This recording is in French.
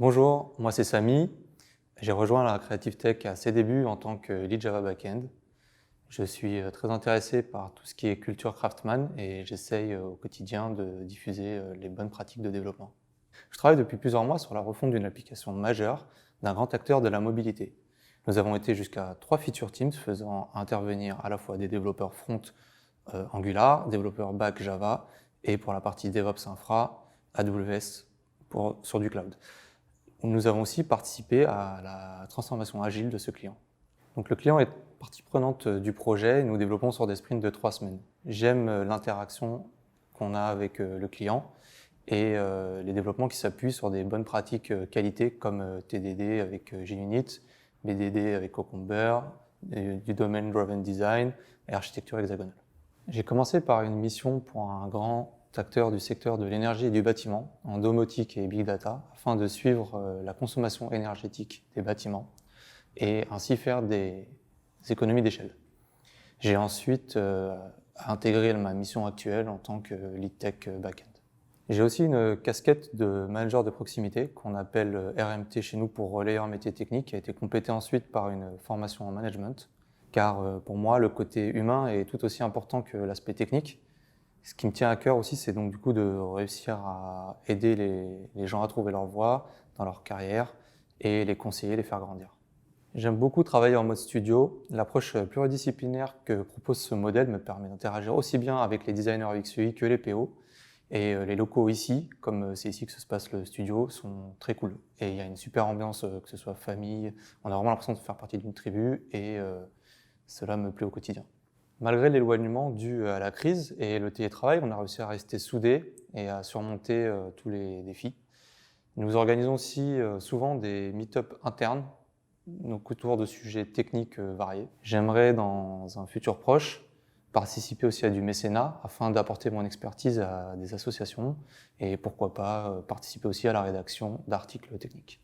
Bonjour, moi c'est Samy. J'ai rejoint la Creative Tech à ses débuts en tant que lead Java Backend. Je suis très intéressé par tout ce qui est culture Craftsman et j'essaye au quotidien de diffuser les bonnes pratiques de développement. Je travaille depuis plusieurs mois sur la refonte d'une application majeure d'un grand acteur de la mobilité. Nous avons été jusqu'à 3 feature teams faisant intervenir à la fois des développeurs front Angular, développeurs back Java et pour la partie DevOps Infra, AWS sur du cloud. Nous avons aussi participé à la transformation agile de ce client. Donc le client est partie prenante du projet et nous développons sur des sprints de 3 semaines. J'aime l'interaction qu'on a avec le client et les développements qui s'appuient sur des bonnes pratiques qualité comme TDD avec JUnit, BDD avec Cucumber, du Domain Driven Design et architecture hexagonale. J'ai commencé par une mission pour un grand acteur du secteur de l'énergie et du bâtiment en domotique et big data afin de suivre la consommation énergétique des bâtiments et ainsi faire des économies d'échelle. J'ai ensuite intégré ma mission actuelle en tant que lead tech backend. J'ai aussi une casquette de manager de proximité qu'on appelle RMT chez nous pour relayeur métier technique qui a été complétée ensuite par une formation en management car pour moi le côté humain est tout aussi important que l'aspect technique. Ce qui me tient à cœur aussi, c'est donc du coup de réussir à aider les gens à trouver leur voie dans leur carrière et les conseiller, les faire grandir. J'aime beaucoup travailler en mode studio. L'approche pluridisciplinaire que propose ce modèle me permet d'interagir aussi bien avec les designers UX/UI que les PO. Et les locaux ici, comme c'est ici que se passe le studio, sont très cool. Et il y a une super ambiance, que ce soit famille. On a vraiment l'impression de faire partie d'une tribu et cela me plaît au quotidien. Malgré l'éloignement dû à la crise et le télétravail, on a réussi à rester soudés et à surmonter tous les défis. Nous organisons aussi souvent des meet-up internes donc autour de sujets techniques variés. J'aimerais, dans un futur proche, participer aussi à du mécénat afin d'apporter mon expertise à des associations et pourquoi pas participer aussi à la rédaction d'articles techniques.